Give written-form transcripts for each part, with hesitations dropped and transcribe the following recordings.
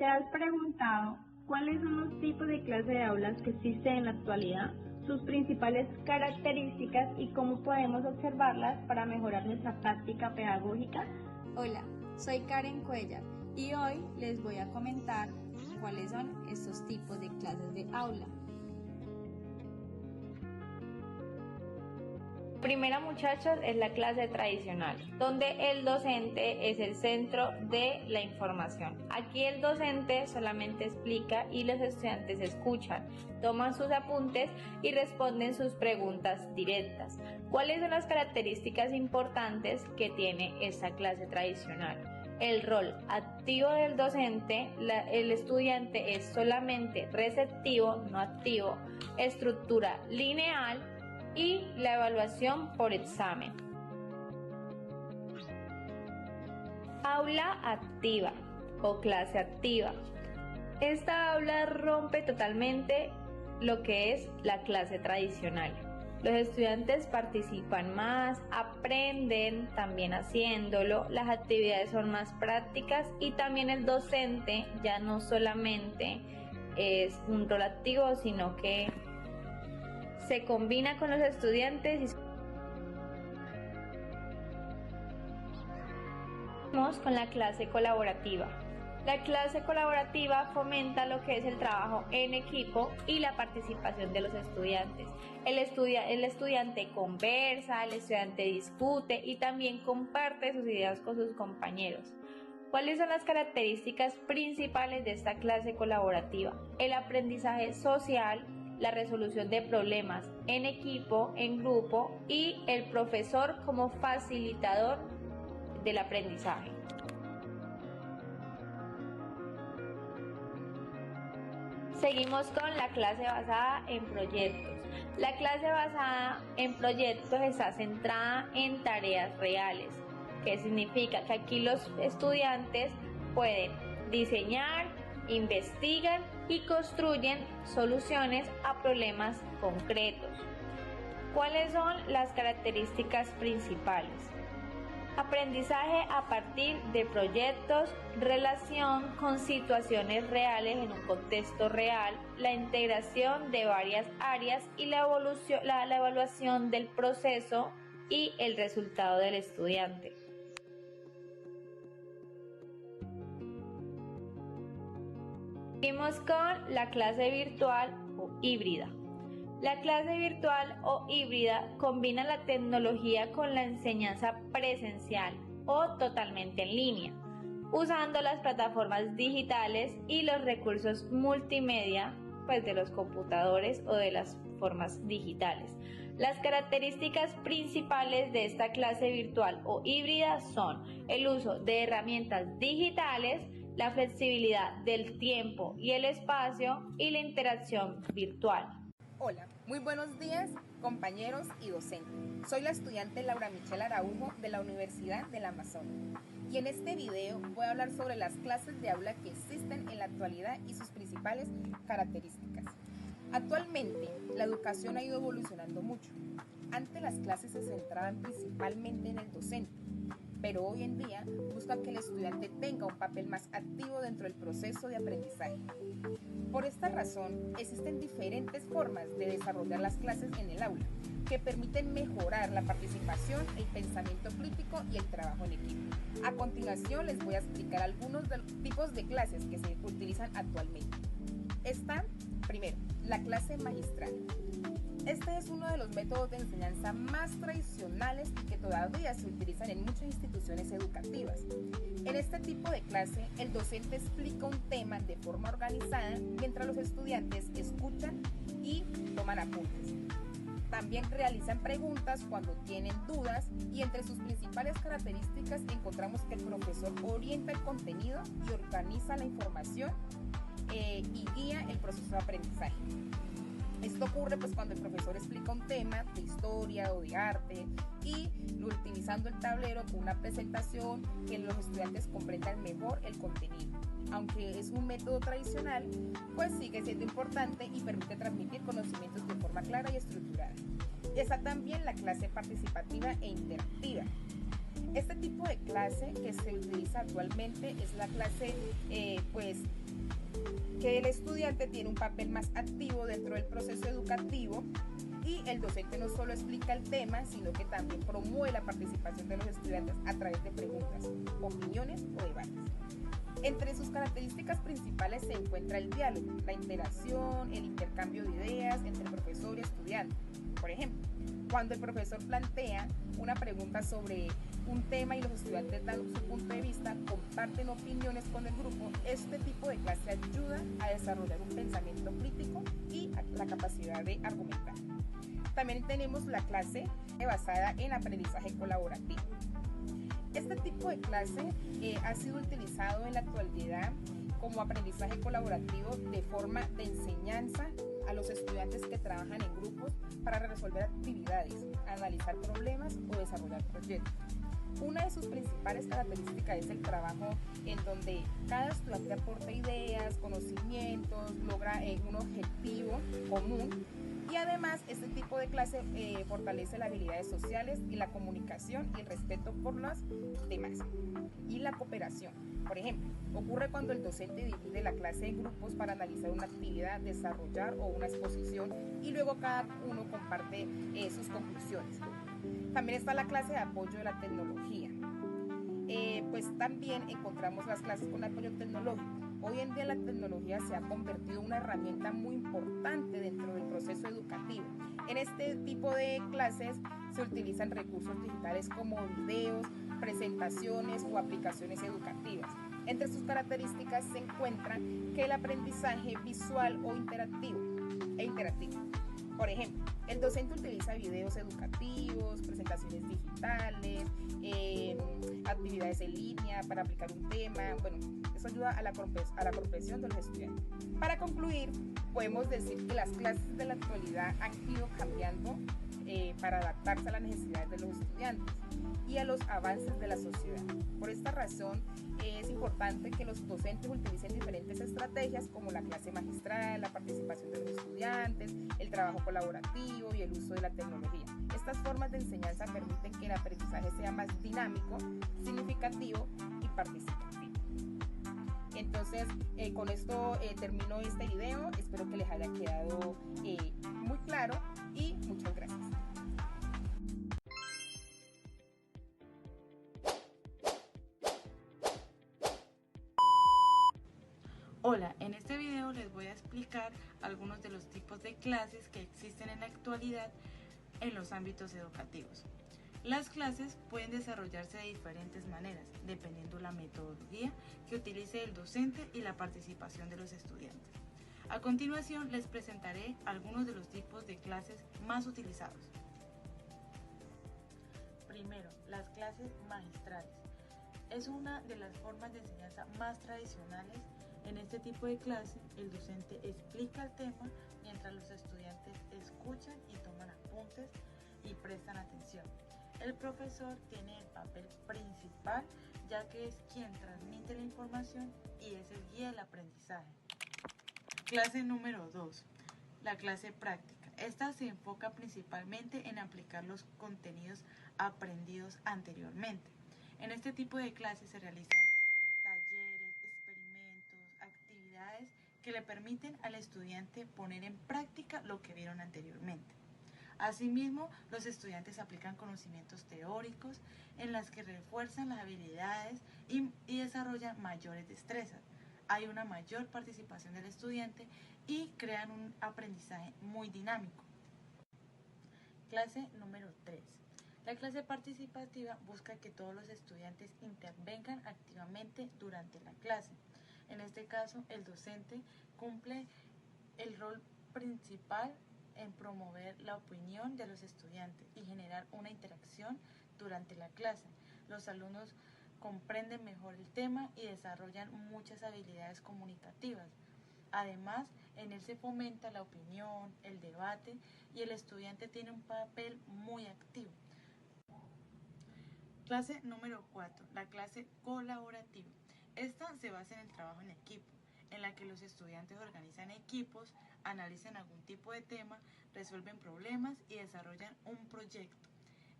¿Te has preguntado cuáles son los tipos de clase de aulas que existen en la actualidad, sus principales características y cómo podemos observarlas para mejorar nuestra práctica pedagógica? Hola, soy Karen Cuellar y hoy les voy a comentar cuáles son estos tipos de clases de aula. Primera, muchachos, es la clase tradicional, donde el docente es el centro de la información. Aquí el docente solamente explica y los estudiantes escuchan, toman sus apuntes y responden sus preguntas directas. ¿Cuáles son las características importantes que tiene esta clase tradicional? El rol activo del docente, el estudiante es solamente receptivo, no activo, estructura lineal y la evaluación por examen. Aula activa o clase activa. Esta aula rompe totalmente lo que es la clase tradicional. Los estudiantes participan más, aprenden también haciéndolo, las actividades son más prácticas y también el docente ya no solamente es un rol activo, sino que se combina con los estudiantes y vamos con la clase colaborativa. La clase colaborativa fomenta lo que es el trabajo en equipo y la participación de los estudiantes. El estudiante conversa, el estudiante discute y también comparte sus ideas con sus compañeros. ¿Cuáles son las características principales de esta clase colaborativa? El aprendizaje social, la resolución de problemas en equipo, en grupo y el profesor como facilitador del aprendizaje. Seguimos con la clase basada en proyectos. La clase basada en proyectos está centrada en tareas reales, que significa que aquí los estudiantes pueden diseñar, investigan y construyen soluciones a problemas concretos. ¿Cuáles son las características principales? Aprendizaje a partir de proyectos, relación con situaciones reales en un contexto real, la integración de varias áreas y la evaluación del proceso y el resultado del estudiante. Seguimos con la clase virtual o híbrida. La clase virtual o híbrida combina la tecnología con la enseñanza presencial o totalmente en línea, usando las plataformas digitales y los recursos multimedia, pues de los computadores o de las formas digitales. Las características principales de esta clase virtual o híbrida son el uso de herramientas digitales, la flexibilidad del tiempo y el espacio y la interacción virtual. Hola, muy buenos días compañeros y docentes. Soy la estudiante Laura Michelle Araujo de la Universidad del Amazonas y en este video voy a hablar sobre las clases de aula que existen en la actualidad y sus principales características. Actualmente la educación ha ido evolucionando mucho. Antes las clases se centraban principalmente en el docente, pero hoy en día buscan que el estudiante tenga un papel más activo dentro del proceso de aprendizaje. Por esta razón, existen diferentes formas de desarrollar las clases en el aula, que permiten mejorar la participación, el pensamiento crítico y el trabajo en equipo. A continuación les voy a explicar algunos de los tipos de clases que se utilizan actualmente. Está, primero, la clase magistral. Este es uno de los métodos de enseñanza más tradicionales y que todavía se utilizan en muchas instituciones educativas. En este tipo de clase, el docente explica un tema de forma organizada mientras los estudiantes escuchan y toman apuntes. También realizan preguntas cuando tienen dudas y entre sus principales características encontramos que el profesor orienta el contenido y organiza la información y guía el proceso de aprendizaje. Esto ocurre cuando el profesor explica un tema de historia o de arte y utilizando el tablero con una presentación que los estudiantes comprendan mejor el contenido. Aunque es un método tradicional, pues sigue siendo importante y permite transmitir conocimientos de forma clara y estructurada. Está también la clase participativa e interactiva. Este tipo de clase que se utiliza actualmente es la clase que el estudiante tiene un papel más activo dentro del proceso educativo y el docente no solo explica el tema, sino que también promueve la participación de los estudiantes a través de preguntas, opiniones o debates. Entre sus características principales se encuentra el diálogo, la interacción, el intercambio de ideas entre profesor y estudiante. Por ejemplo, cuando el profesor plantea una pregunta sobre un tema y los estudiantes dan su punto de vista, comparten opiniones con el grupo, este tipo de clase ayuda a desarrollar un pensamiento crítico y la capacidad de argumentar. También tenemos la clase basada en aprendizaje colaborativo. Este tipo de clase ha sido utilizado en la actualidad como aprendizaje colaborativo de forma de enseñanza a los estudiantes que trabajan en grupos para resolver actividades, analizar problemas o desarrollar proyectos. Una de sus principales características es el trabajo en donde cada estudiante aporta ideas, conocimientos, logra un objetivo común. Y además, este tipo de clase fortalece las habilidades sociales y la comunicación y el respeto por los demás. Y la cooperación. Por ejemplo, ocurre cuando el docente divide la clase en grupos para analizar una actividad, desarrollar o una exposición y luego cada uno comparte sus conclusiones. También está la clase de apoyo de la tecnología. Pues también encontramos las clases con apoyo tecnológico. Hoy en día la tecnología se ha convertido en una herramienta muy importante dentro del proceso educativo. En este tipo de clases se utilizan recursos digitales como videos, presentaciones o aplicaciones educativas. Entre sus características se encuentra que el aprendizaje visual o interactivo. Por ejemplo, el docente utiliza videos educativos, presentaciones digitales, actividades en línea para aplicar un tema. Bueno, eso ayuda a la comprensión de los estudiantes. Para concluir, podemos decir que las clases de la actualidad han ido cambiando para adaptarse a las necesidades de los estudiantes y a los avances de la sociedad. Por esta razón, es importante que los docentes utilicen diferentes estrategias como la clase magistral, la participación de los estudiantes, el trabajo colaborativo y el uso de la tecnología. Estas formas de enseñanza permiten que el aprendizaje sea más dinámico, significativo y participativo. Entonces, con esto termino este video. Espero que les haya quedado muy claro y muchas gracias. Hola, en este video les voy a explicar algunos de los tipos de clases que existen en la actualidad en los ámbitos educativos. Las clases pueden desarrollarse de diferentes maneras, dependiendo la metodología que utilice el docente y la participación de los estudiantes. A continuación les presentaré algunos de los tipos de clases más utilizados. Primero, las clases magistrales. Es una de las formas de enseñanza más tradicionales. En este tipo de clase, el docente explica el tema mientras los estudiantes escuchan y toman apuntes y prestan atención. El profesor tiene el papel principal, ya que es quien transmite la información y es el guía del aprendizaje. Clase número 2, la clase práctica. Esta se enfoca principalmente en aplicar los contenidos aprendidos anteriormente. En este tipo de clases se realizan talleres, experimentos, actividades que le permiten al estudiante poner en práctica lo que vieron anteriormente. Asimismo, los estudiantes aplican conocimientos teóricos en las que refuerzan las habilidades y desarrollan mayores destrezas. Hay una mayor participación del estudiante y crean un aprendizaje muy dinámico. Clase número 3. La clase participativa busca que todos los estudiantes intervengan activamente durante la clase. En este caso, el docente cumple el rol principal en promover la opinión de los estudiantes y generar una interacción durante la clase. Los alumnos comprenden mejor el tema y desarrollan muchas habilidades comunicativas. Además, en él se fomenta la opinión, el debate y el estudiante tiene un papel muy activo. Clase número 4, la clase colaborativa. Esta se basa en el trabajo en equipo, en la que los estudiantes organizan equipos, analizan algún tipo de tema, resuelven problemas y desarrollan un proyecto.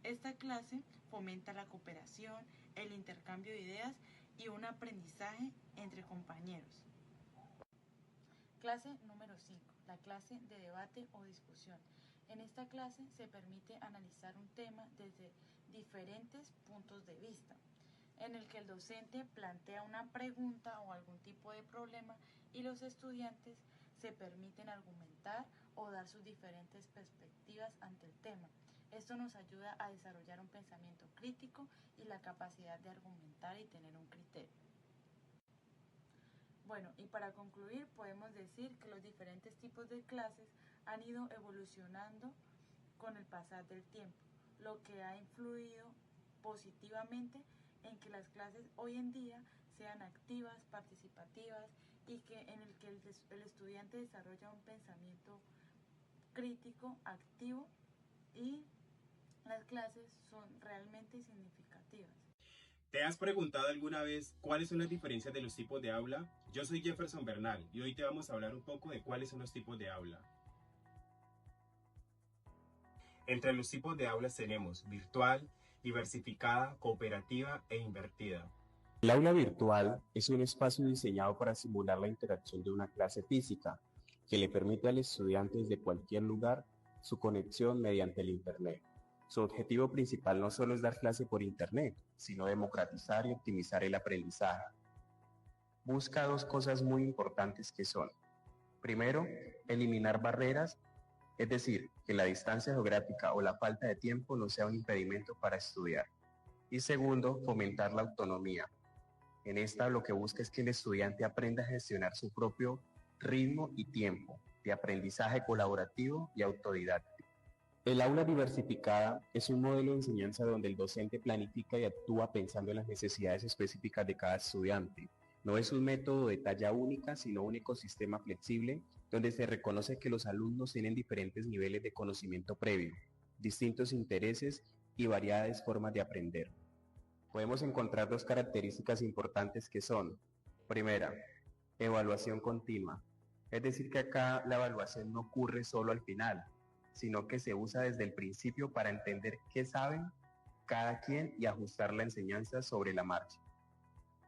Esta clase fomenta la cooperación, el intercambio de ideas y un aprendizaje entre compañeros. Clase número 5, la clase de debate o discusión. En esta clase se permite analizar un tema desde diferentes puntos de vista, en el que el docente plantea una pregunta o algún tipo de problema y los estudiantes se permiten argumentar o dar sus diferentes perspectivas ante el tema. Esto nos ayuda a desarrollar un pensamiento crítico y la capacidad de argumentar y tener un criterio. Bueno, y para concluir podemos decir que los diferentes tipos de clases han ido evolucionando con el pasar del tiempo, lo que ha influido positivamente en que las clases hoy en día sean activas, participativas y en el que el estudiante desarrolla un pensamiento crítico, activo, y las clases son realmente significativas. ¿Te has preguntado alguna vez cuáles son las diferencias de los tipos de aula? Yo soy Jefferson Bernal y hoy te vamos a hablar un poco de cuáles son los tipos de aula. Entre los tipos de aulas tenemos virtual, diversificada, cooperativa e invertida. El aula virtual es un espacio diseñado para simular la interacción de una clase física, que le permite al estudiante desde cualquier lugar su conexión mediante el Internet. Su objetivo principal no solo es dar clase por Internet, sino democratizar y optimizar el aprendizaje. Busca dos cosas muy importantes que son: primero, eliminar barreras, es decir, que la distancia geográfica o la falta de tiempo no sea un impedimento para estudiar. Y segundo, fomentar la autonomía. En esta lo que busca es que el estudiante aprenda a gestionar su propio ritmo y tiempo de aprendizaje colaborativo y autodidáctico. El aula diversificada es un modelo de enseñanza donde el docente planifica y actúa pensando en las necesidades específicas de cada estudiante. No es un método de talla única, sino un ecosistema flexible donde se reconoce que los alumnos tienen diferentes niveles de conocimiento previo, distintos intereses y variadas formas de aprender. Podemos encontrar dos características importantes que son: primera, evaluación continua. Es decir, que acá la evaluación no ocurre solo al final, sino que se usa desde el principio para entender qué saben cada quien y ajustar la enseñanza sobre la marcha.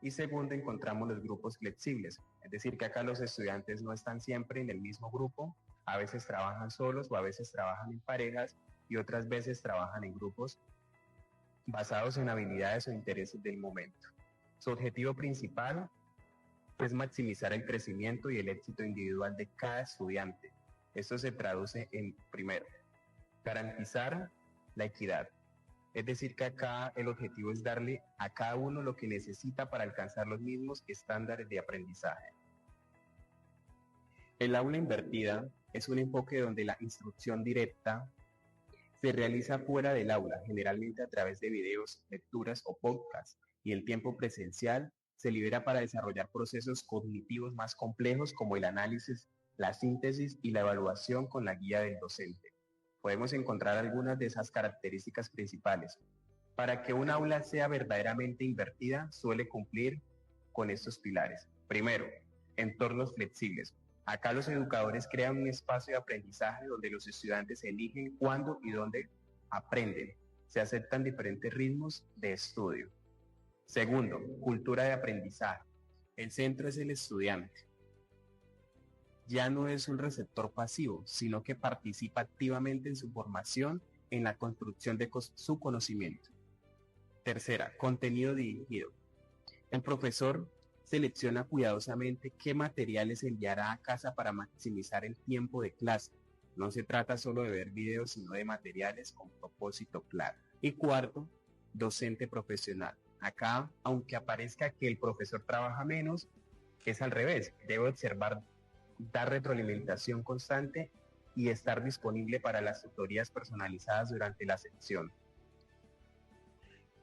Y segundo, encontramos los grupos flexibles, es decir, que acá los estudiantes no están siempre en el mismo grupo, a veces trabajan solos o a veces trabajan en parejas y otras veces trabajan en grupos basados en habilidades o intereses del momento. Su objetivo principal es maximizar el crecimiento y el éxito individual de cada estudiante. Esto se traduce en, primero, garantizar la equidad. Es decir, que acá el objetivo es darle a cada uno lo que necesita para alcanzar los mismos estándares de aprendizaje. El aula invertida es un enfoque donde la instrucción directa se realiza fuera del aula, generalmente a través de videos, lecturas o podcasts, y el tiempo presencial se libera para desarrollar procesos cognitivos más complejos como el análisis, la síntesis y la evaluación con la guía del docente. Podemos encontrar algunas de esas características principales. Para que un aula sea verdaderamente invertida, suele cumplir con estos pilares. Primero, entornos flexibles. Acá los educadores crean un espacio de aprendizaje donde los estudiantes eligen cuándo y dónde aprenden. Se aceptan diferentes ritmos de estudio. Segundo, cultura de aprendizaje. El centro es el estudiante. Ya no es un receptor pasivo, sino que participa activamente en su formación, en la construcción de su conocimiento. Tercera, contenido dirigido. El profesor selecciona cuidadosamente qué materiales enviará a casa para maximizar el tiempo de clase. No se trata solo de ver videos, sino de materiales con propósito claro. Y cuarto, docente profesional. Acá, aunque aparezca que el profesor trabaja menos, es al revés. Debe observar, dar retroalimentación constante y estar disponible para las tutorías personalizadas durante la sección.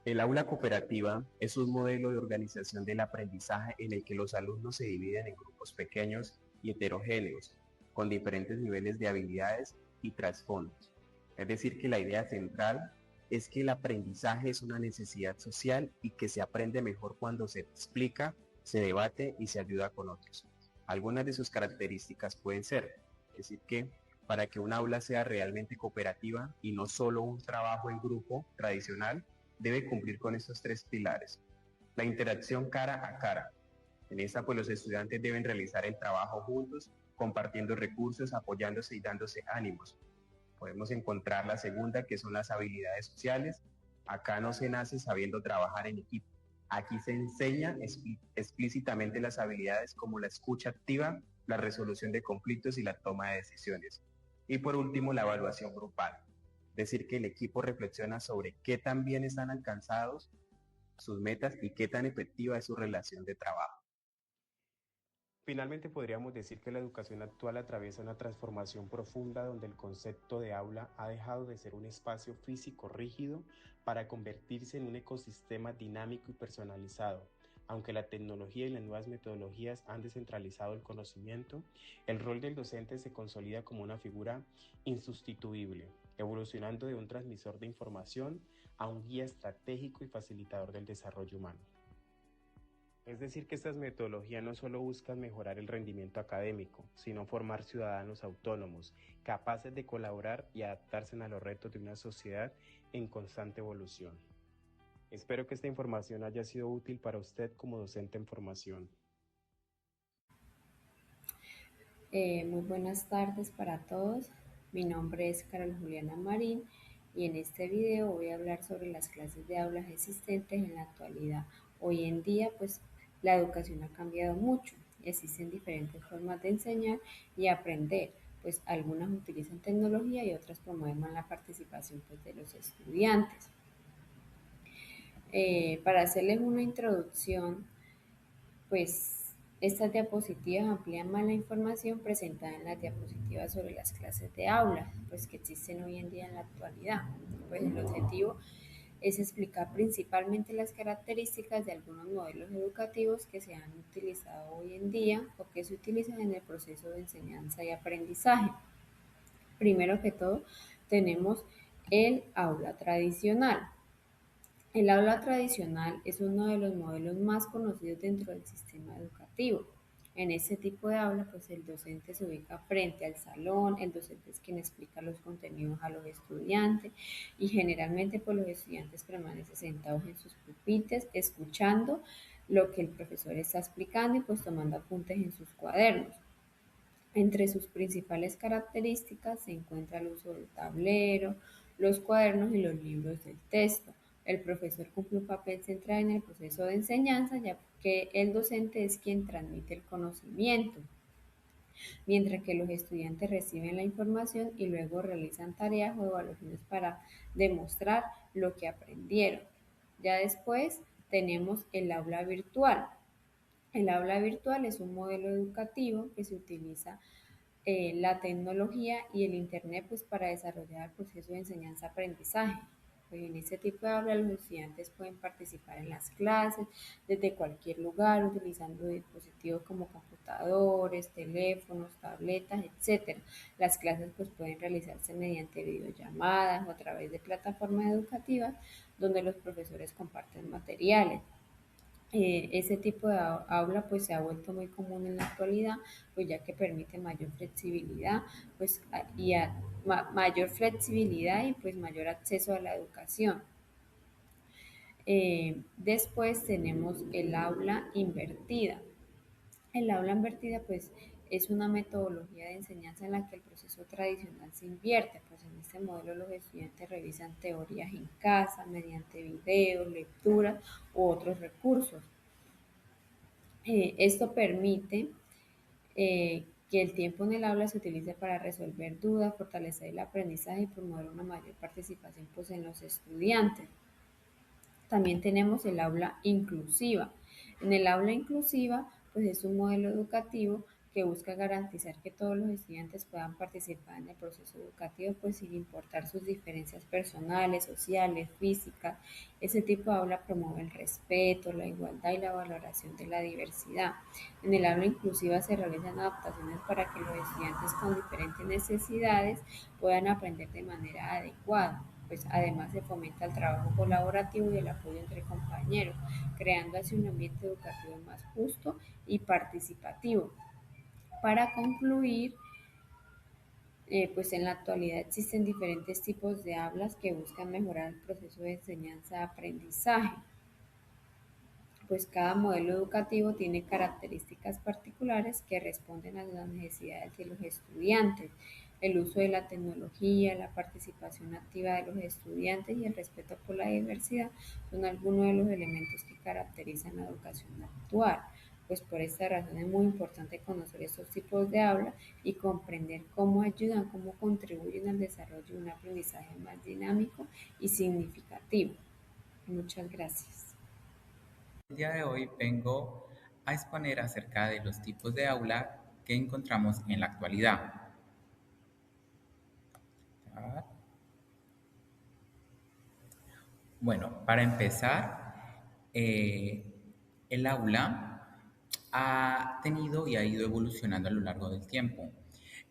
El aula cooperativa es un modelo de organización del aprendizaje en el que los alumnos se dividen en grupos pequeños y heterogéneos, con diferentes niveles de habilidades y trasfondos. Es decir, que la idea central es que el aprendizaje es una necesidad social y que se aprende mejor cuando se explica, se debate y se ayuda con otros. Algunas de sus características pueden ser, es decir, que para que un aula sea realmente cooperativa y no solo un trabajo en grupo tradicional, debe cumplir con estos tres pilares. La interacción cara a cara. En esta, pues los estudiantes deben realizar el trabajo juntos, compartiendo recursos, apoyándose y dándose ánimos. Podemos encontrar la segunda, que son las habilidades sociales. Acá no se nace sabiendo trabajar en equipo. Aquí se enseña explícitamente las habilidades como la escucha activa, la resolución de conflictos y la toma de decisiones. Y por último, la evaluación grupal. Es decir, que el equipo reflexiona sobre qué tan bien están alcanzados sus metas y qué tan efectiva es su relación de trabajo. Finalmente, podríamos decir que la educación actual atraviesa una transformación profunda donde el concepto de aula ha dejado de ser un espacio físico rígido para convertirse en un ecosistema dinámico y personalizado. Aunque la tecnología y las nuevas metodologías han descentralizado el conocimiento, el rol del docente se consolida como una figura insustituible, evolucionando de un transmisor de información a un guía estratégico y facilitador del desarrollo humano. Es decir, que estas metodologías no solo buscan mejorar el rendimiento académico, sino formar ciudadanos autónomos, capaces de colaborar y adaptarse a los retos de una sociedad en constante evolución. Espero que esta información haya sido útil para usted como docente en formación. Muy buenas tardes para todos. Mi nombre es Carol Juliana Marín y en este video voy a hablar sobre las clases de aulas existentes en la actualidad. Hoy en día, pues la educación ha cambiado mucho. Existen diferentes formas de enseñar y aprender, pues algunas utilizan tecnología y otras promueven la participación pues, de los estudiantes. Para hacerles una introducción, pues estas diapositivas amplían más la información presentada en las diapositivas sobre las clases de aula, pues que existen hoy en día en la actualidad. Pues el objetivo es explicar principalmente las características de algunos modelos educativos que se han utilizado hoy en día o que se utilizan en el proceso de enseñanza y aprendizaje. Primero que todo, tenemos el aula tradicional. El aula tradicional es uno de los modelos más conocidos dentro del sistema educativo. En este tipo de aula, pues el docente se ubica frente al salón, el docente es quien explica los contenidos a los estudiantes y generalmente pues los estudiantes permanecen sentados en sus pupitres escuchando lo que el profesor está explicando y pues tomando apuntes en sus cuadernos. Entre sus principales características se encuentra el uso del tablero, los cuadernos y los libros del texto. El profesor cumple un papel central en el proceso de enseñanza, ya que el docente es quien transmite el conocimiento, mientras que los estudiantes reciben la información y luego realizan tareas o evaluaciones para demostrar lo que aprendieron. Ya después tenemos el aula virtual. El aula virtual es un modelo educativo que se utiliza la tecnología y el Internet pues, para desarrollar el proceso de enseñanza-aprendizaje. Pues, en este tipo de aula los estudiantes pueden participar en las clases desde cualquier lugar utilizando dispositivos como computadores, teléfonos, tabletas, etc. Las clases pues, pueden realizarse mediante videollamadas o a través de plataformas educativas donde los profesores comparten materiales. Ese tipo de aula pues se ha vuelto muy común en la actualidad, pues ya que permite mayor flexibilidad, pues mayor flexibilidad y pues mayor acceso a la educación. Después tenemos el aula invertida. El aula invertida pues es una metodología de enseñanza en la que el proceso tradicional se invierte, pues en este modelo los estudiantes revisan teorías en casa mediante videos, lecturas u otros recursos. Esto permite que el tiempo en el aula se utilice para resolver dudas, fortalecer el aprendizaje y promover una mayor participación pues, en los estudiantes. También tenemos el aula inclusiva. En el aula inclusiva, pues es un modelo educativo que busca garantizar que todos los estudiantes puedan participar en el proceso educativo, pues sin importar sus diferencias personales, sociales, físicas. Ese tipo de aula promueve el respeto, la igualdad y la valoración de la diversidad. En el aula inclusiva se realizan adaptaciones para que los estudiantes con diferentes necesidades puedan aprender de manera adecuada. Pues además se fomenta el trabajo colaborativo y el apoyo entre compañeros, creando así un ambiente educativo más justo y participativo. Para concluir, pues en la actualidad existen diferentes tipos de aulas que buscan mejorar el proceso de enseñanza-aprendizaje. pues cada modelo educativo tiene características particulares que responden a las necesidades de los estudiantes. El uso de la tecnología, la participación activa de los estudiantes y el respeto por la diversidad son algunos de los elementos que caracterizan la educación actual. Pues por esta razón es muy importante conocer estos tipos de aula y comprender cómo ayudan, cómo contribuyen al desarrollo de un aprendizaje más dinámico y significativo. Muchas gracias. El día de hoy vengo a exponer acerca de los tipos de aula que encontramos en la actualidad. Bueno, para empezar, el aula ha tenido y ha ido evolucionando a lo largo del tiempo.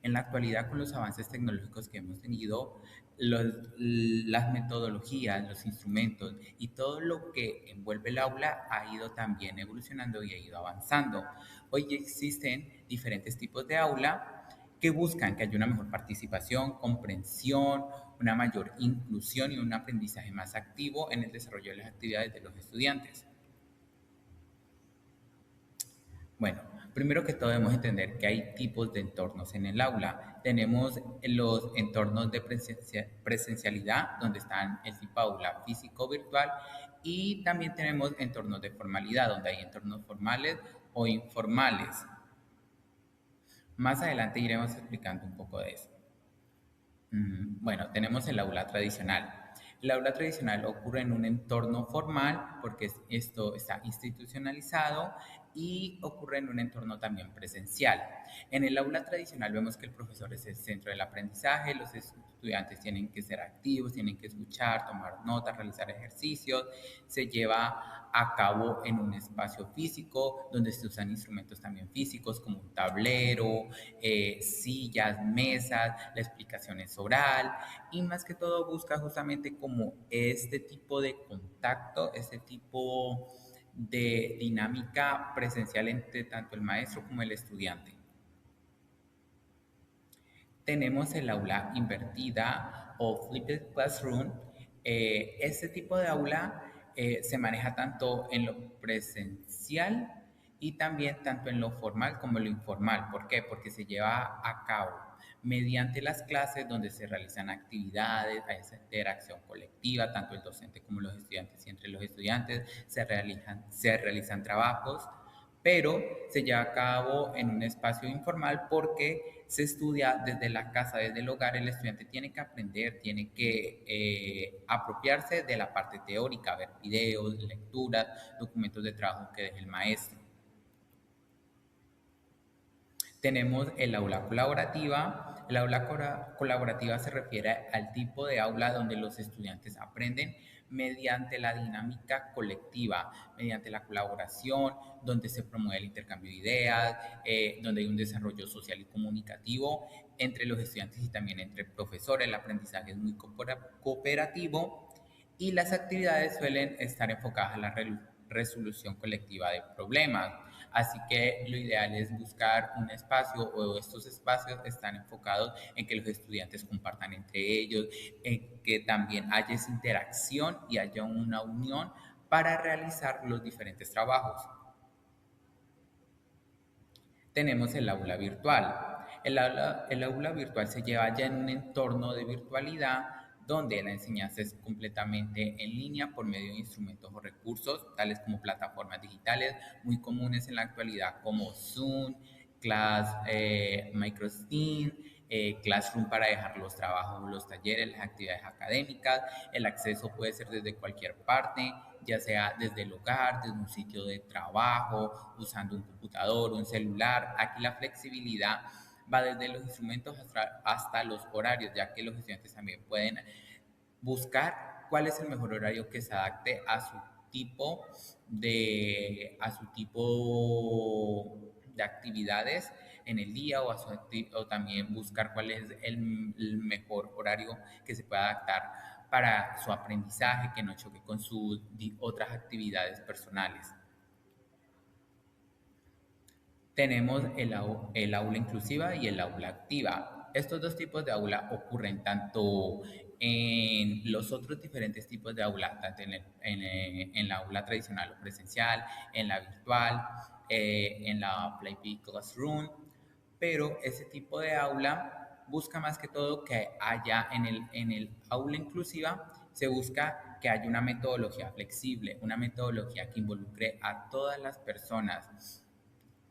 En la actualidad, con los avances tecnológicos que hemos tenido, las metodologías, los instrumentos y todo lo que envuelve el aula ha ido también evolucionando y ha ido avanzando. Hoy existen diferentes tipos de aula que buscan que haya una mejor participación, comprensión, una mayor inclusión y un aprendizaje más activo en el desarrollo de las actividades de los estudiantes. Bueno, primero que todo debemos entender que hay tipos de entornos en el aula. Tenemos los entornos de presencialidad, donde están el tipo aula físico-virtual, y también tenemos entornos de formalidad, donde hay entornos formales o informales. Más adelante iremos explicando un poco de eso. Bueno, tenemos el aula tradicional. El aula tradicional ocurre en un entorno formal porque esto está institucionalizado y ocurre en un entorno también presencial. En el aula tradicional vemos que el profesor es el centro del aprendizaje, los estudiantes tienen que ser activos, tienen que escuchar, tomar notas, realizar ejercicios, se lleva a cabo en un espacio físico donde se usan instrumentos también físicos como un tablero, sillas, mesas, la explicación es oral y más que todo busca justamente como este tipo de contacto, este tipo de dinámica presencial entre tanto el maestro como el estudiante. Tenemos el aula invertida o flipped classroom. Este tipo de aula se maneja tanto en lo presencial y también tanto en lo formal como en lo informal. ¿Por qué? Porque se lleva a cabo mediante las clases donde se realizan actividades, hay esa interacción colectiva, tanto el docente como los estudiantes y entre los estudiantes se realizan trabajos, pero se lleva a cabo en un espacio informal porque se estudia desde la casa, desde el hogar. El estudiante tiene que aprender, tiene que apropiarse de la parte teórica, ver videos, lecturas, documentos de trabajo que deje el maestro. Tenemos el aula colaborativa. El aula colaborativa se refiere al tipo de aula donde los estudiantes aprenden mediante la dinámica colectiva, mediante la colaboración, donde se promueve el intercambio de ideas, donde hay un desarrollo social y comunicativo entre los estudiantes y también entre profesores. El aprendizaje es muy cooperativo y las actividades suelen estar enfocadas a la resolución colectiva de problemas. Así que lo ideal es buscar un espacio o estos espacios están enfocados en que los estudiantes compartan entre ellos, en que también haya esa interacción y haya una unión para realizar los diferentes trabajos. Tenemos el aula virtual. El aula virtual se lleva ya en un entorno de virtualidad donde la enseñanza es completamente en línea por medio de instrumentos o recursos, tales como plataformas digitales muy comunes en la actualidad como Zoom, Microsoft Teams, Classroom para dejar los trabajos, los talleres, las actividades académicas. El acceso puede ser desde cualquier parte, ya sea desde el hogar, desde un sitio de trabajo, usando un computador, un celular. Aquí la flexibilidad va desde los instrumentos hasta los horarios, ya que los estudiantes también pueden buscar cuál es el mejor horario que se adapte a su tipo de actividades en el día o también buscar cuál es el mejor horario que se pueda adaptar para su aprendizaje, que no choque con sus otras actividades personales. Tenemos el aula inclusiva y el aula activa. Estos dos tipos de aula ocurren tanto en los otros diferentes tipos de aula, tanto en la aula tradicional o presencial, en la virtual, en la Play Classroom, pero ese tipo de aula busca más que todo que haya en el aula inclusiva, se busca que haya una metodología flexible, una metodología que involucre a todas las personas,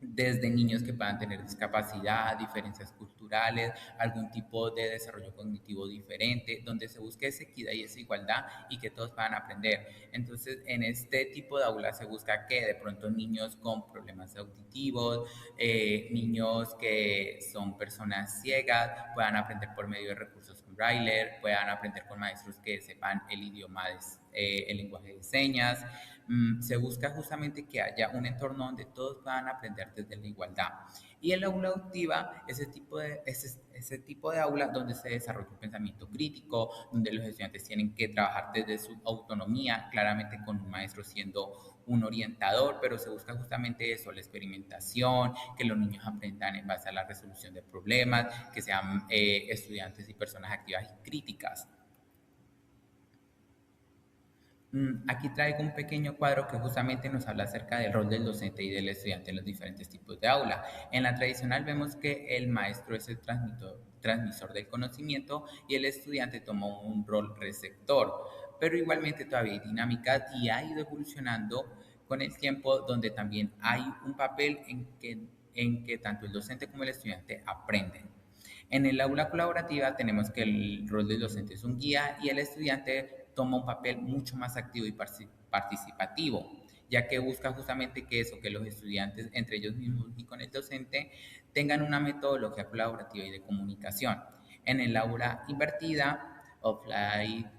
desde niños que puedan tener discapacidad, diferencias culturales, algún tipo de desarrollo cognitivo diferente, donde se busque esa equidad y esa igualdad y que todos puedan aprender. Entonces, en este tipo de aulas se busca que de pronto niños con problemas auditivos, niños que son personas ciegas, puedan aprender por medio de recursos con Braille, puedan aprender con maestros que sepan el idioma, el lenguaje de señas. Se busca justamente que haya un entorno donde todos puedan aprender desde la igualdad. Y el aula activa, ese tipo de aula donde se desarrolla un pensamiento crítico, donde los estudiantes tienen que trabajar desde su autonomía, claramente con un maestro siendo un orientador, pero se busca justamente eso, la experimentación, que los niños aprendan en base a la resolución de problemas, que sean estudiantes y personas activas y críticas. Aquí traigo un pequeño cuadro que justamente nos habla acerca del rol del docente y del estudiante en los diferentes tipos de aula. En la tradicional vemos que el maestro es el transmisor del conocimiento y el estudiante toma un rol receptor, pero igualmente todavía hay dinámicas y ha ido evolucionando con el tiempo, donde también hay un papel en que tanto el docente como el estudiante aprenden. En el aula colaborativa tenemos que el rol del docente es un guía y el estudiante toma un papel mucho más activo y participativo, ya que busca justamente que los estudiantes entre ellos mismos y con el docente tengan una metodología colaborativa y de comunicación. En el aula invertida, offline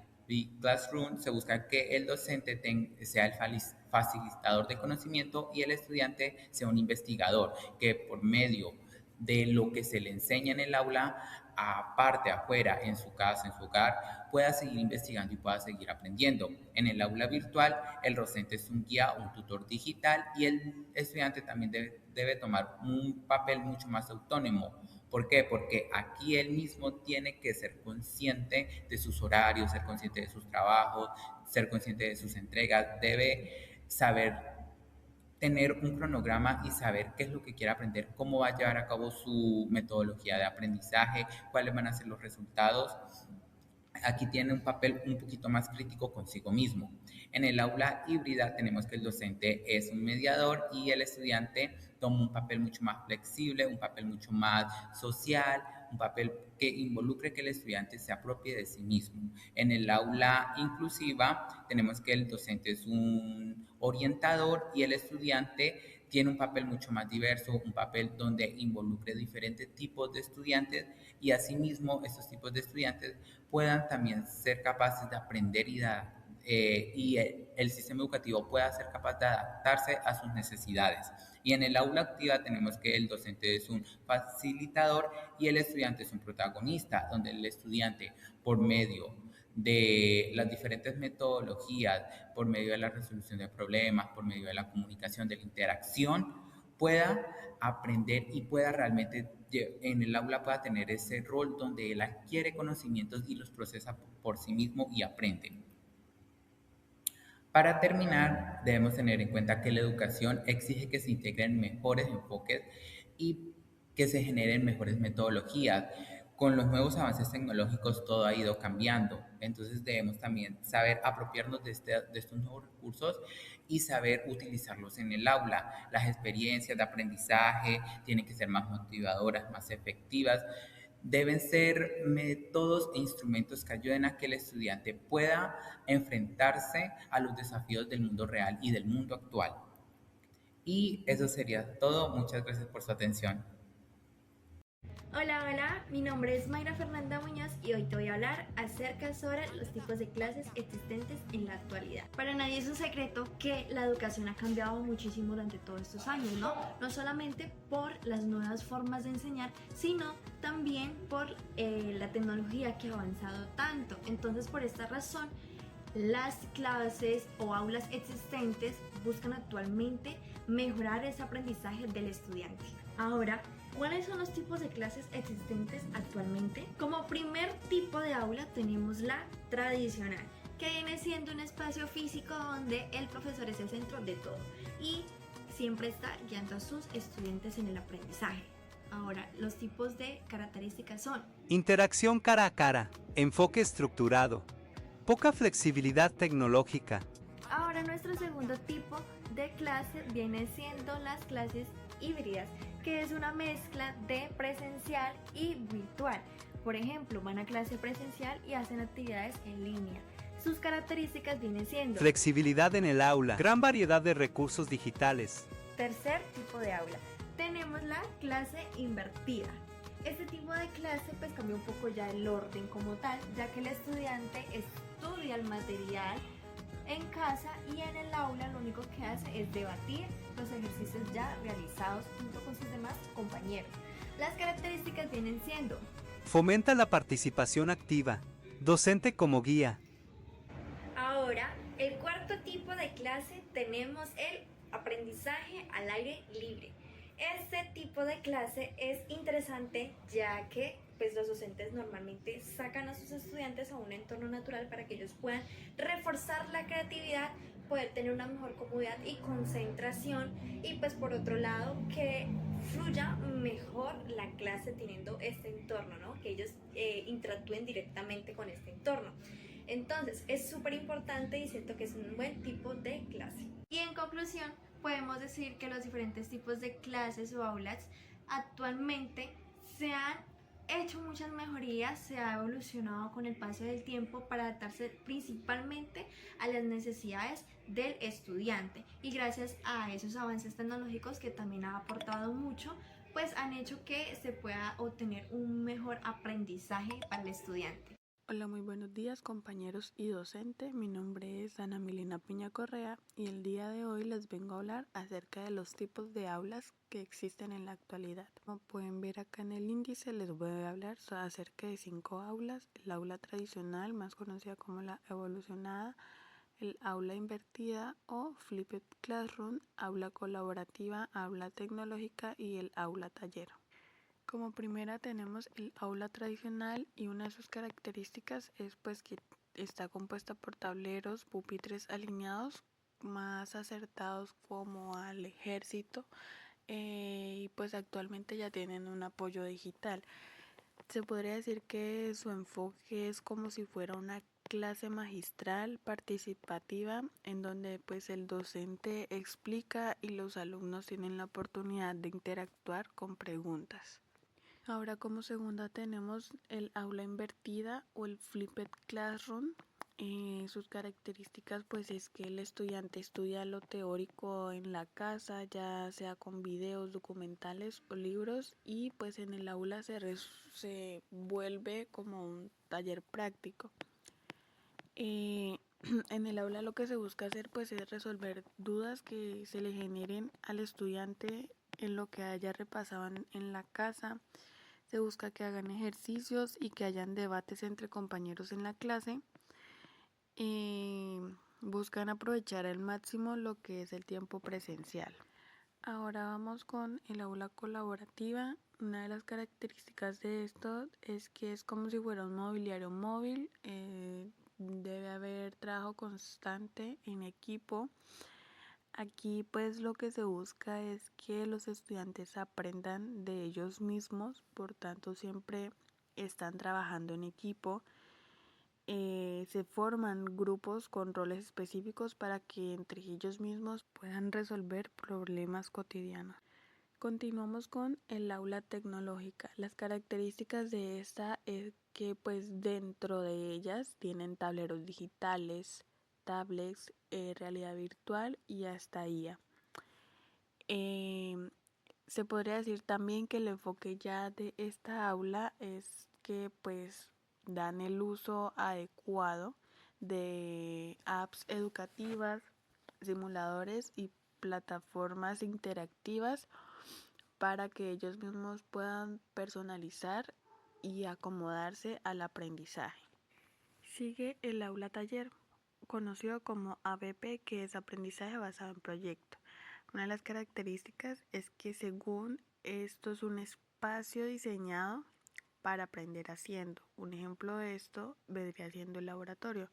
classroom, se busca que el docente sea el facilitador de conocimiento y el estudiante sea un investigador, que por medio de lo que se le enseña en el aula, aparte, afuera, en su casa, en su hogar, pueda seguir investigando y pueda seguir aprendiendo. En el aula virtual, el docente es un guía, un tutor digital y el estudiante también debe tomar un papel mucho más autónomo. ¿Por qué? Porque aquí él mismo tiene que ser consciente de sus horarios, ser consciente de sus trabajos, ser consciente de sus entregas, debe saber tener un cronograma y saber qué es lo que quiere aprender, cómo va a llevar a cabo su metodología de aprendizaje, cuáles van a ser los resultados. Aquí tiene un papel un poquito más crítico consigo mismo. En el aula híbrida tenemos que el docente es un mediador y el estudiante toma un papel mucho más flexible, un papel mucho más social, un papel que involucre que el estudiante se apropie de sí mismo. En el aula inclusiva tenemos que el docente es un orientador y el estudiante tiene un papel mucho más diverso, un papel donde involucre diferentes tipos de estudiantes y asimismo estos tipos de estudiantes puedan también ser capaces de aprender y el sistema educativo pueda ser capaz de adaptarse a sus necesidades. Y en el aula activa tenemos que el docente es un facilitador y el estudiante es un protagonista, donde el estudiante, por medio de las diferentes metodologías, por medio de la resolución de problemas, por medio de la comunicación, de la interacción, pueda aprender y pueda realmente en el aula pueda tener ese rol donde él adquiere conocimientos y los procesa por sí mismo y aprende. Para terminar, debemos tener en cuenta que la educación exige que se integren mejores enfoques y que se generen mejores metodologías. Con los nuevos avances tecnológicos todo ha ido cambiando, entonces debemos también saber apropiarnos de estos nuevos recursos y saber utilizarlos en el aula. Las experiencias de aprendizaje tienen que ser más motivadoras, más efectivas. Deben ser métodos e instrumentos que ayuden a que el estudiante pueda enfrentarse a los desafíos del mundo real y del mundo actual. Y eso sería todo. Muchas gracias por su atención. Hola, mi nombre es Mayra Fernanda Muñoz y hoy te voy a hablar acerca sobre los tipos de clases existentes en la actualidad. Para nadie es un secreto que la educación ha cambiado muchísimo durante todos estos años, ¿no? No solamente por las nuevas formas de enseñar, sino también por la tecnología que ha avanzado tanto. Entonces, por esta razón, las clases o aulas existentes buscan actualmente mejorar ese aprendizaje del estudiante. Ahora, ¿Cuáles son los tipos de clases existentes actualmente? Como primer tipo de aula tenemos la tradicional, que viene siendo un espacio físico donde el profesor es el centro de todo y siempre está guiando a sus estudiantes en el aprendizaje. Ahora, los tipos de características son: interacción cara a cara, enfoque estructurado, poca flexibilidad tecnológica. Ahora, nuestro segundo tipo de clase viene siendo las clases híbridas, que es una mezcla de presencial y virtual. Por ejemplo, van a clase presencial y hacen actividades en línea. Sus características vienen siendo: flexibilidad en el aula, gran variedad de recursos digitales. Tercer tipo de aula, tenemos la clase invertida. Este tipo de clase pues cambia un poco ya el orden como tal, ya que el estudiante estudia el material en casa y en el aula lo único que hace es debatir los ejercicios ya realizados junto con sus demás compañeros. Las características vienen siendo: fomenta la participación activa, docente como guía. Ahora, el cuarto tipo de clase tenemos el aprendizaje al aire libre. Este tipo de clase es interesante ya que pues, los docentes normalmente sacan a sus estudiantes a un entorno natural para que ellos puedan reforzar la creatividad, poder tener una mejor comodidad y concentración y pues por otro lado que fluya mejor la clase teniendo este entorno, ¿no? Que ellos interactúen directamente con este entorno. Entonces es súper importante y siento que es un buen tipo de clase. Y en conclusión podemos decir que los diferentes tipos de clases o aulas actualmente se han hecho muchas mejorías, se ha evolucionado con el paso del tiempo para adaptarse principalmente a las necesidades del estudiante y gracias a esos avances tecnológicos que también ha aportado mucho, pues han hecho que se pueda obtener un mejor aprendizaje para el estudiante. Hola, muy buenos días compañeros y docente. Mi nombre es Ana Milena Piña Correa y el día de hoy les vengo a hablar acerca de los tipos de aulas que existen en la actualidad. Como pueden ver acá en el índice, les voy a hablar acerca de 5 aulas: el aula tradicional, más conocida como la evolucionada, el aula invertida o flipped classroom, aula colaborativa, aula tecnológica y el aula taller. Como primera tenemos el aula tradicional y una de sus características es pues que está compuesta por tableros, pupitres alineados más acertados como al ejército y pues actualmente ya tienen un apoyo digital. Se podría decir que su enfoque es como si fuera una clase magistral participativa en donde pues el docente explica y los alumnos tienen la oportunidad de interactuar con preguntas. Ahora como segunda tenemos el aula invertida o el flipped classroom. Sus características pues es que el estudiante estudia lo teórico en la casa, ya sea con videos, documentales o libros, y pues en el aula se vuelve como un taller práctico. En el aula lo que se busca hacer pues es resolver dudas que se le generen al estudiante en lo que haya repasado en la casa. Se busca que hagan ejercicios y que hayan debates entre compañeros en la clase. Buscan aprovechar al máximo lo que es el tiempo presencial. Ahora vamos con el aula colaborativa. Una de las características de esto es que es como si fuera un mobiliario móvil. Debe haber trabajo constante en equipo. Aquí pues lo que se busca es que los estudiantes aprendan de ellos mismos, por tanto siempre están trabajando en equipo. Se forman grupos con roles específicos para que entre ellos mismos puedan resolver problemas cotidianos. Continuamos con el aula tecnológica. Las características de esta es que pues dentro de ellas tienen tableros digitales, tablets, realidad virtual y hasta IA. Se podría decir también que el enfoque ya de esta aula es que pues dan el uso adecuado de apps educativas, simuladores y plataformas interactivas para que ellos mismos puedan personalizar y acomodarse al aprendizaje. Sigue el aula taller, conocido como ABP, que es aprendizaje basado en proyecto. Una de las características es que según esto es un espacio espacio diseñado para aprender haciendo. Un ejemplo de esto vendría siendo el laboratorio,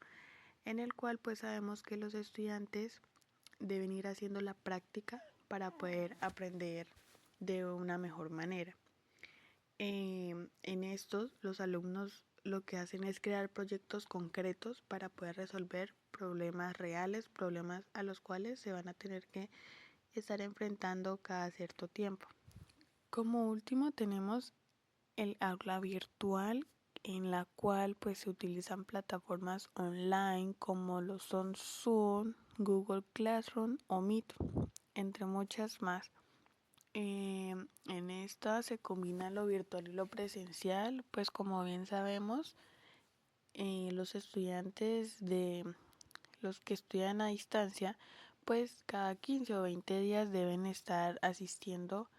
en el cual pues sabemos que los estudiantes deben ir haciendo la práctica para poder aprender de una mejor manera. En estos, los alumnos lo que hacen es crear proyectos concretos para poder resolver problemas reales, problemas a los cuales se van a tener que estar enfrentando cada cierto tiempo. Como último tenemos el aula virtual, en la cual pues se utilizan plataformas online como lo son Zoom, Google Classroom o Meet, entre muchas más. En esta se combina lo virtual y lo presencial, pues como bien sabemos, los estudiantes de los que estudian a distancia, pues cada 15 o 20 días deben estar asistiendo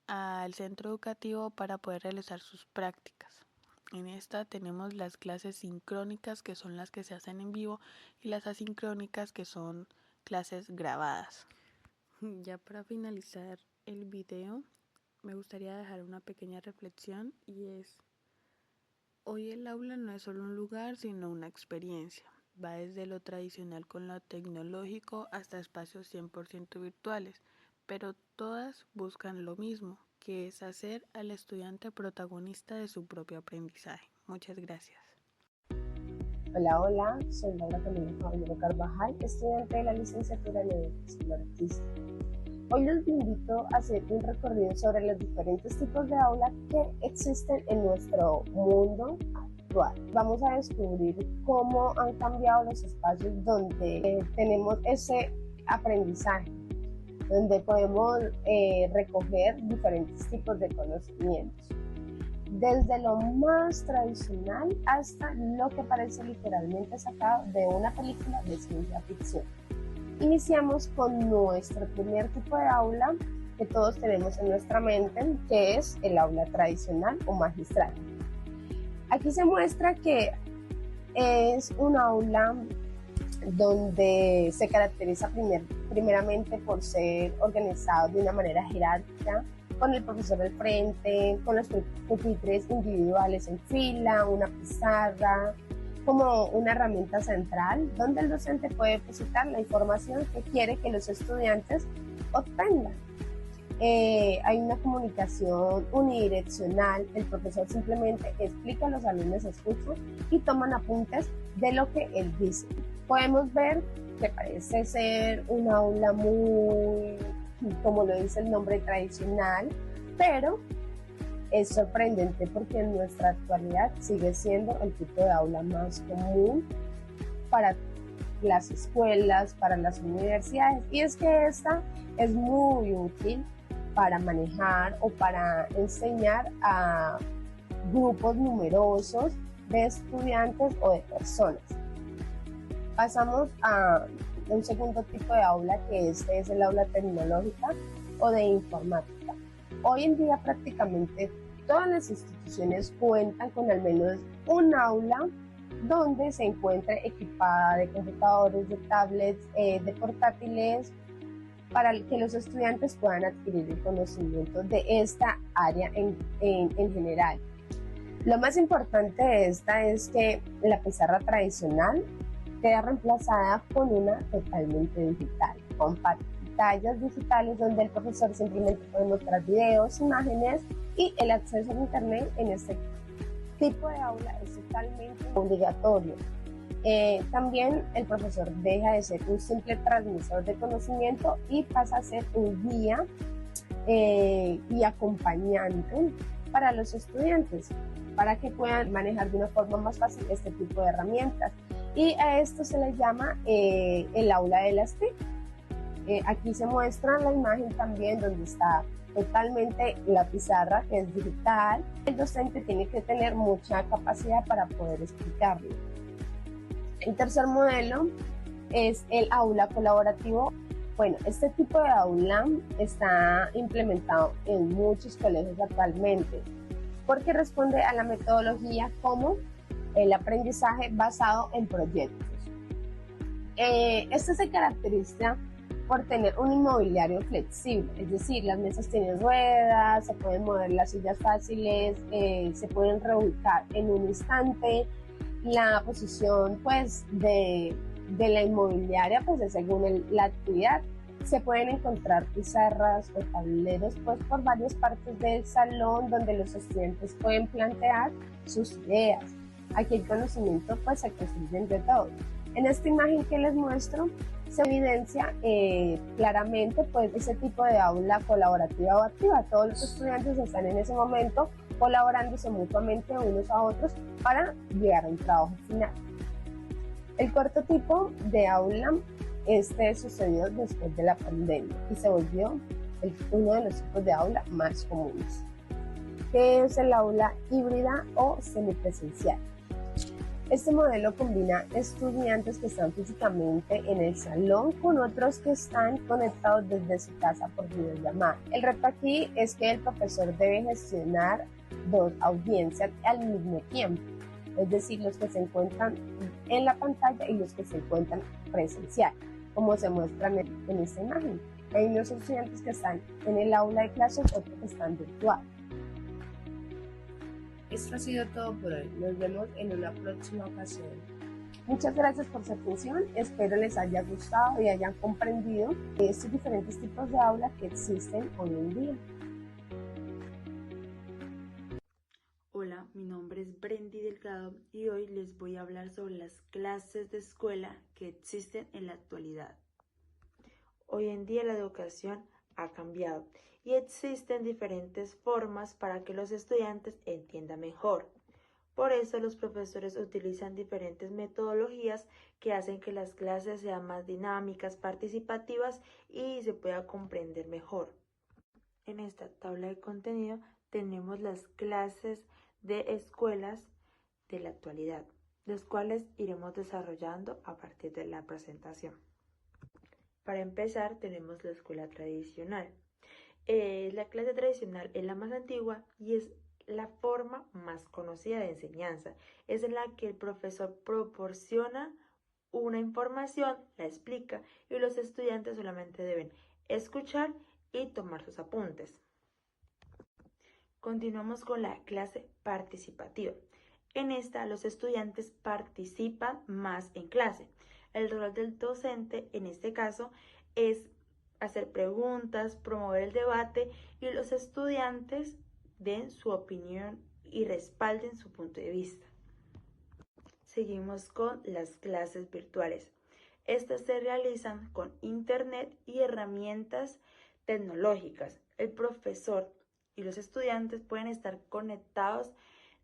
al centro educativo para poder realizar sus prácticas. En esta tenemos las clases sincrónicas, que son las que se hacen en vivo, y las asincrónicas, que son clases grabadas. Ya para finalizar el video, me gustaría dejar una pequeña reflexión, y es: hoy el aula no es solo un lugar, sino una experiencia. Va desde lo tradicional con lo tecnológico hasta espacios 100% virtuales, pero todas buscan lo mismo, que es hacer al estudiante protagonista de su propio aprendizaje. Muchas gracias. Hola, soy Laura Camila Caballero Carvajal, estudiante de la licenciatura en Educación Artística. Hoy los invito a hacer un recorrido sobre los diferentes tipos de aula que existen en nuestro mundo actual. Vamos a descubrir cómo han cambiado los espacios donde tenemos ese aprendizaje, donde podemos recoger diferentes tipos de conocimientos, desde lo más tradicional hasta lo que parece literalmente sacado de una película de ciencia ficción. Iniciamos con nuestro primer tipo de aula que todos tenemos en nuestra mente, que es el aula tradicional o magistral. Aquí se muestra que es un aula donde se caracteriza primeramente por ser organizado de una manera jerárquica, con el profesor al frente, con los pupitres individuales en fila, una pizarra, como una herramienta central donde el docente puede depositar la información que quiere que los estudiantes obtengan. Hay una comunicación unidireccional, el profesor simplemente explica, los alumnos escuchan y toman apuntes de lo que él dice. Podemos ver que parece ser un aula muy, como lo dice el nombre, tradicional, pero es sorprendente porque en nuestra actualidad sigue siendo el tipo de aula más común para las escuelas, para las universidades, y es que esta es muy útil para manejar o para enseñar a grupos numerosos de estudiantes o de personas. Pasamos a un segundo tipo de aula, que es el aula tecnológica o de informática. Hoy en día prácticamente todas las instituciones cuentan con al menos un aula donde se encuentre equipada de computadores, de tablets, de portátiles, para que los estudiantes puedan adquirir el conocimiento de esta área en general. Lo más importante de esta es que la pizarra tradicional queda reemplazada con una totalmente digital, con pantallas digitales donde el profesor simplemente puede mostrar videos, imágenes, y el acceso a internet en este tipo de aula es totalmente obligatorio. También el profesor deja de ser un simple transmisor de conocimiento y pasa a ser un guía y acompañante para los estudiantes, para que puedan manejar de una forma más fácil este tipo de herramientas. Y a esto se le llama el aula de las TIC. Aquí se muestra la imagen también donde está totalmente la pizarra, que es digital. El docente tiene que tener mucha capacidad para poder explicarlo. El tercer modelo es el aula colaborativo. Bueno, este tipo de aula está implementado en muchos colegios actualmente porque responde a la metodología como el aprendizaje basado en proyectos. Este se caracteriza por tener un inmobiliario flexible, es decir, las mesas tienen ruedas, se pueden mover las sillas fáciles, se pueden reubicar en un instante. La posición pues de la inmobiliaria pues es según la actividad. Se pueden encontrar pizarras o tableros pues por varias partes del salón donde los estudiantes pueden plantear sus ideas. Aquí el conocimiento pues se construye entre todos. En esta imagen que les muestro se evidencia claramente pues ese tipo de aula colaborativa o activa. Todos los estudiantes están en ese momento colaborándose mutuamente unos a otros para llegar a un trabajo final. El cuarto tipo de aula sucedió después de la pandemia y se volvió uno de los tipos de aula más comunes, que es el aula híbrida o semipresencial. Este modelo combina estudiantes que están físicamente en el salón con otros que están conectados desde su casa por videollamada. El reto aquí es que el profesor debe gestionar dos audiencias al mismo tiempo, es decir, los que se encuentran en la pantalla y los que se encuentran presencial, como se muestra en esta imagen. Hay unos estudiantes que están en el aula de clases, otros que están virtual. Esto ha sido todo por hoy. Nos vemos en una próxima ocasión. Muchas gracias por su atención. Espero les haya gustado y hayan comprendido estos diferentes tipos de aula que existen hoy en día. Hola, mi nombre es Brendy Delgado y hoy les voy a hablar sobre las clases de escuela que existen en la actualidad. Hoy en día la educación ha cambiado y existen diferentes formas para que los estudiantes entiendan mejor. Por eso los profesores utilizan diferentes metodologías que hacen que las clases sean más dinámicas, participativas y se pueda comprender mejor. En esta tabla de contenido tenemos las clases de escuelas de la actualidad, las cuales iremos desarrollando a partir de la presentación. Para empezar tenemos la escuela tradicional. La clase tradicional es la más antigua y es la forma más conocida de enseñanza. Es en la que el profesor proporciona una información, la explica y los estudiantes solamente deben escuchar y tomar sus apuntes. Continuamos con la clase participativa. En esta los estudiantes participan más en clase. El rol del docente en este caso es hacer preguntas, promover el debate y los estudiantes den su opinión y respalden su punto de vista. Seguimos con las clases virtuales. Estas se realizan con internet y herramientas tecnológicas. El profesor y los estudiantes pueden estar conectados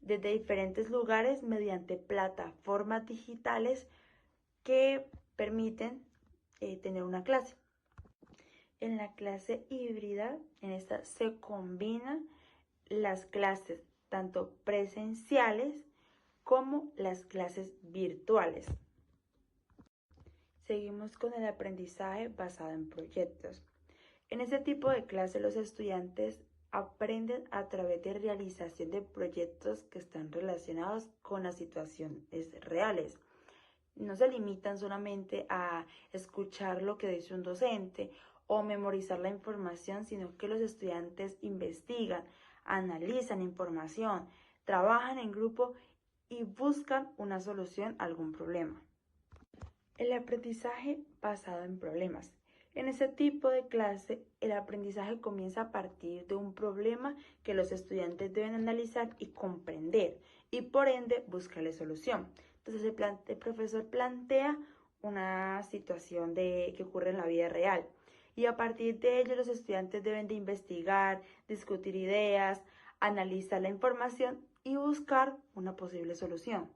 desde diferentes lugares mediante plataformas digitales que permiten tener una clase. En la clase híbrida, en esta se combinan las clases tanto presenciales como las clases virtuales. Seguimos con el aprendizaje basado en proyectos. En este tipo de clase los estudiantes aprenden a través de realización de proyectos que están relacionados con las situaciones reales. No se limitan solamente a escuchar lo que dice un docente o memorizar la información, sino que los estudiantes investigan, analizan información, trabajan en grupo y buscan una solución a algún problema. El aprendizaje basado en problemas. En este tipo de clase, el aprendizaje comienza a partir de un problema que los estudiantes deben analizar y comprender y por ende buscarle solución. Entonces el profesor plantea una situación que ocurre en la vida real y a partir de ello los estudiantes deben de investigar, discutir ideas, analizar la información y buscar una posible solución.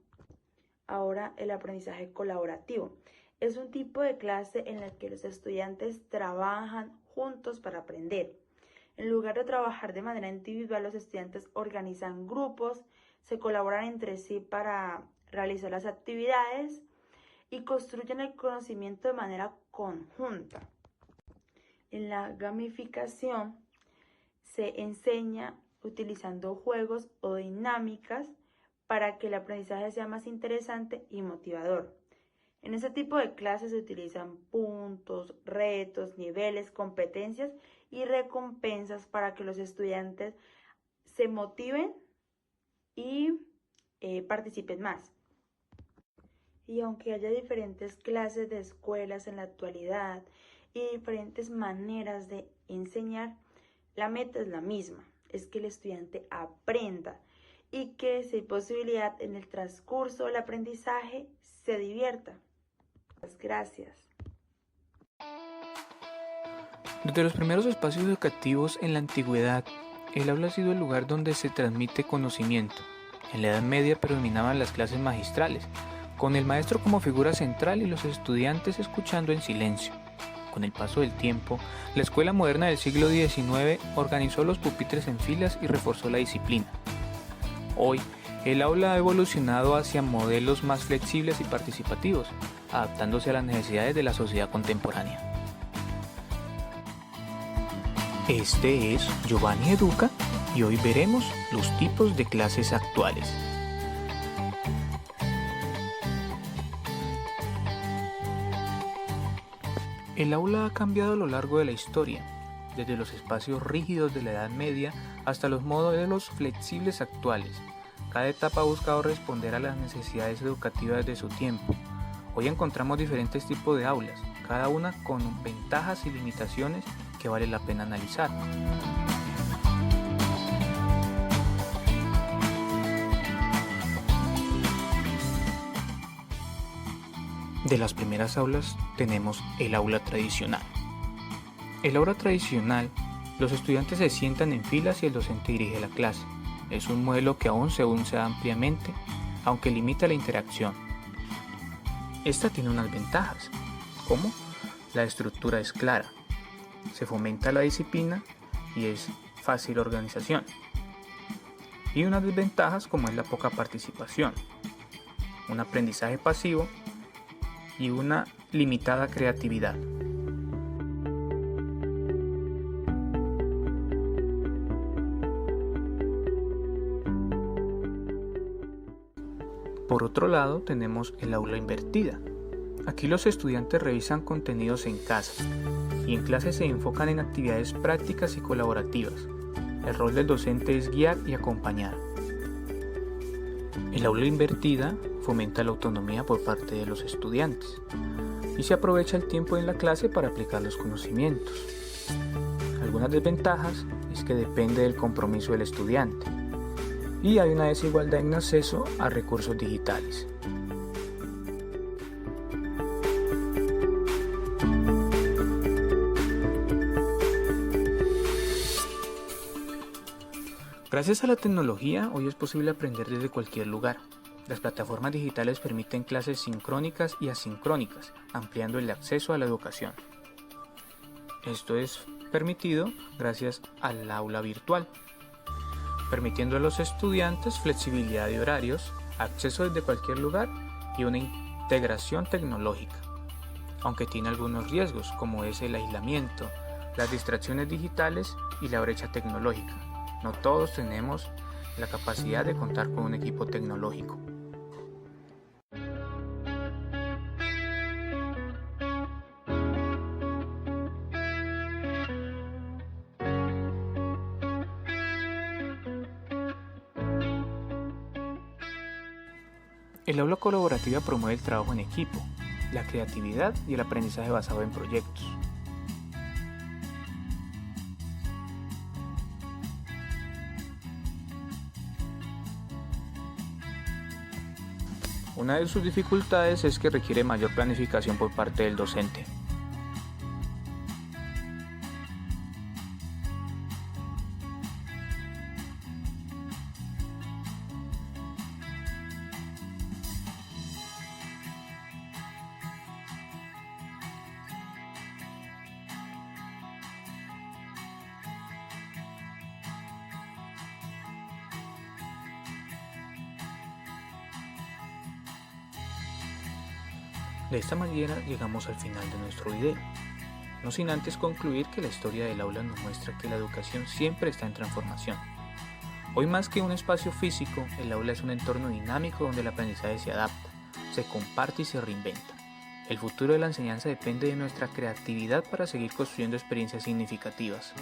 Ahora el aprendizaje colaborativo. Es un tipo de clase en la que los estudiantes trabajan juntos para aprender. En lugar de trabajar de manera individual, los estudiantes organizan grupos, se colaboran entre sí para realizar las actividades y construyen el conocimiento de manera conjunta. En la gamificación se enseña utilizando juegos o dinámicas para que el aprendizaje sea más interesante y motivador. En este tipo de clases se utilizan puntos, retos, niveles, competencias y recompensas para que los estudiantes se motiven y participen más. Y aunque haya diferentes clases de escuelas en la actualidad y diferentes maneras de enseñar, la meta es la misma, es que el estudiante aprenda y que, si hay posibilidad, en el transcurso del aprendizaje se divierta. Gracias. Desde los primeros espacios educativos en la antigüedad, el aula ha sido el lugar donde se transmite conocimiento. En la Edad Media predominaban las clases magistrales, con el maestro como figura central y los estudiantes escuchando en silencio. Con el paso del tiempo, la escuela moderna del siglo XIX organizó los pupitres en filas y reforzó la disciplina. Hoy, el aula ha evolucionado hacia modelos más flexibles y participativos, adaptándose a las necesidades de la sociedad contemporánea. Este es Giovanni Educa y hoy veremos los tipos de clases actuales. El aula ha cambiado a lo largo de la historia, desde los espacios rígidos de la Edad Media hasta los modelos flexibles actuales. Cada etapa ha buscado responder a las necesidades educativas de su tiempo. Hoy encontramos diferentes tipos de aulas, cada una con ventajas y limitaciones que vale la pena analizar. De las primeras aulas tenemos el aula tradicional. El aula tradicional, los estudiantes se sientan en filas y el docente dirige la clase. Es un modelo que aún se usa ampliamente, aunque limita la interacción. Esta tiene unas ventajas, como la estructura es clara, se fomenta la disciplina y es fácil organización. Y unas desventajas como es la poca participación, un aprendizaje pasivo y una limitada creatividad. Por otro lado, tenemos el aula invertida. Aquí los estudiantes revisan contenidos en casa y en clase se enfocan en actividades prácticas y colaborativas. El rol del docente es guiar y acompañar. El aula invertida fomenta la autonomía por parte de los estudiantes y se aprovecha el tiempo en la clase para aplicar los conocimientos. Algunas desventajas es que depende del compromiso del estudiante y hay una desigualdad en acceso a recursos digitales. Gracias a la tecnología, hoy es posible aprender desde cualquier lugar. Las plataformas digitales permiten clases sincrónicas y asincrónicas, ampliando el acceso a la educación. Esto es permitido gracias al aula virtual, permitiendo a los estudiantes flexibilidad de horarios, acceso desde cualquier lugar y una integración tecnológica, aunque tiene algunos riesgos como es el aislamiento, las distracciones digitales y la brecha tecnológica. No todos tenemos la capacidad de contar con un equipo tecnológico. El aula colaborativa promueve el trabajo en equipo, la creatividad y el aprendizaje basado en proyectos. Una de sus dificultades es que requiere mayor planificación por parte del docente. De esta manera llegamos al final de nuestro video, no sin antes concluir que la historia del aula nos muestra que la educación siempre está en transformación. Hoy más que un espacio físico, el aula es un entorno dinámico donde el aprendizaje se adapta, se comparte y se reinventa. El futuro de la enseñanza depende de nuestra creatividad para seguir construyendo experiencias significativas.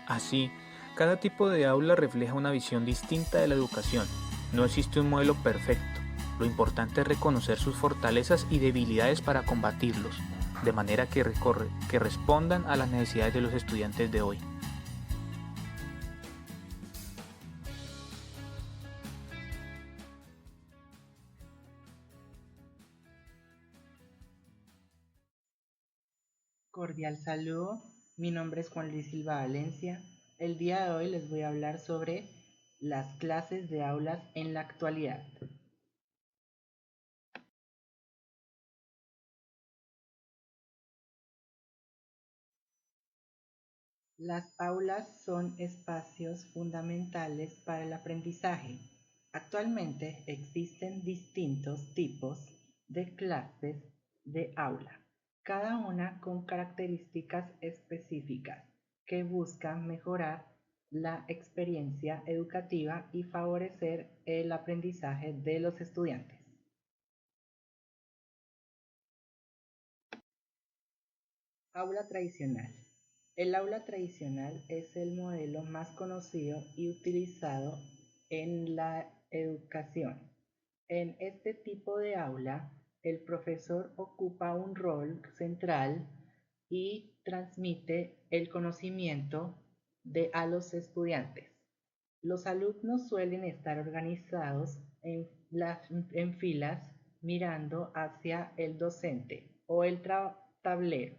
Así, cada tipo de aula refleja una visión distinta de la educación. No existe un modelo perfecto. Lo importante es reconocer sus fortalezas y debilidades para combatirlos, de manera que respondan a las necesidades de los estudiantes de hoy. Cordial saludo, mi nombre es Juan Luis Silva Valencia. El día de hoy les voy a hablar sobre las clases de aulas en la actualidad. Las aulas son espacios fundamentales para el aprendizaje. Actualmente existen distintos tipos de clases de aula, cada una con características específicas que buscan mejorar la experiencia educativa y favorecer el aprendizaje de los estudiantes. Aula tradicional. El aula tradicional es el modelo más conocido y utilizado en la educación. En este tipo de aula, el profesor ocupa un rol central y transmite el conocimiento a los estudiantes. Los alumnos suelen estar organizados en filas mirando hacia el docente o el tablero.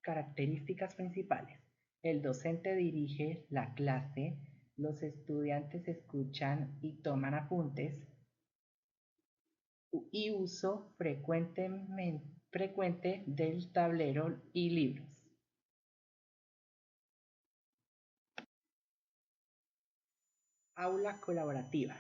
Características principales. El docente dirige la clase, los estudiantes escuchan y toman apuntes y uso frecuente del tablero y libros. Aula colaborativa.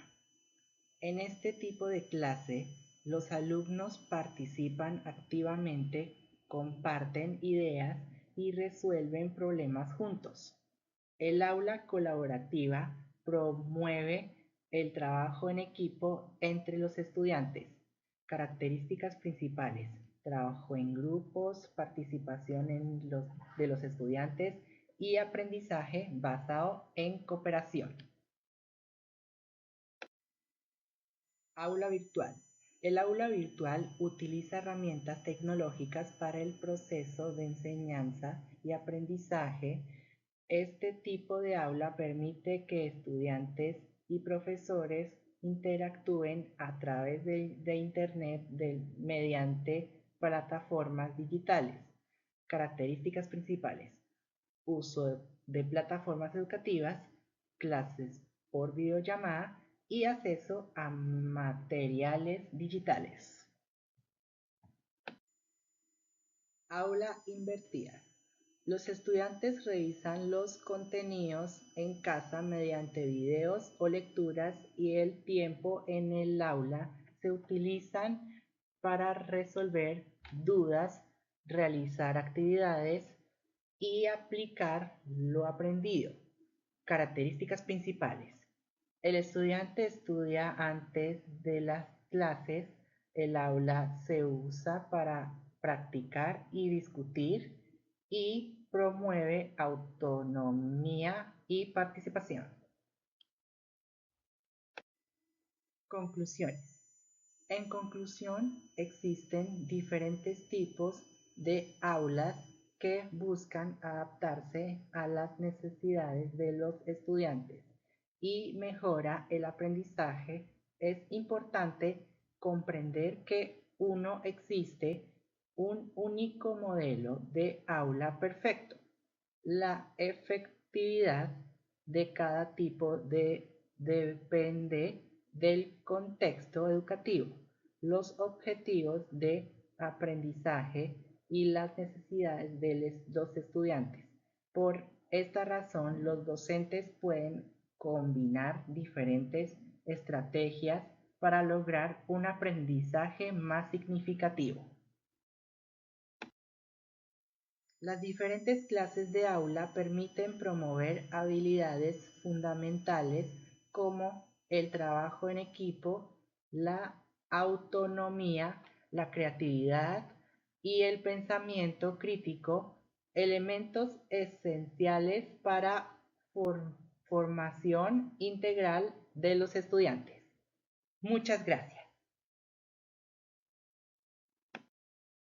En este tipo de clase, los alumnos participan activamente, comparten ideas y resuelven problemas juntos. El aula colaborativa promueve el trabajo en equipo entre los estudiantes. Características principales: trabajo en grupos, participación de los estudiantes y aprendizaje basado en cooperación. Aula virtual. El aula virtual utiliza herramientas tecnológicas para el proceso de enseñanza y aprendizaje. Este tipo de aula permite que estudiantes y profesores interactúen a través de Internet mediante plataformas digitales. Características principales: uso de plataformas educativas, clases por videollamada y acceso a materiales digitales. Aula invertida. Los estudiantes revisan los contenidos en casa mediante videos o lecturas y el tiempo en el aula se utilizan para resolver dudas, realizar actividades y aplicar lo aprendido. Características principales: el estudiante estudia antes de las clases, el aula se usa para practicar y discutir y promueve autonomía y participación. Conclusiones. En conclusión, existen diferentes tipos de aulas que buscan adaptarse a las necesidades de los estudiantes y mejora el aprendizaje. Es importante comprender que no existe un único modelo de aula perfecto. La efectividad de cada tipo depende del contexto educativo, los objetivos de aprendizaje y las necesidades de los estudiantes. Por esta razón, los docentes pueden combinar diferentes estrategias para lograr un aprendizaje más significativo. Las diferentes clases de aula permiten promover habilidades fundamentales como el trabajo en equipo, la autonomía, la creatividad y el pensamiento crítico, elementos esenciales para formación integral de los estudiantes. Muchas gracias.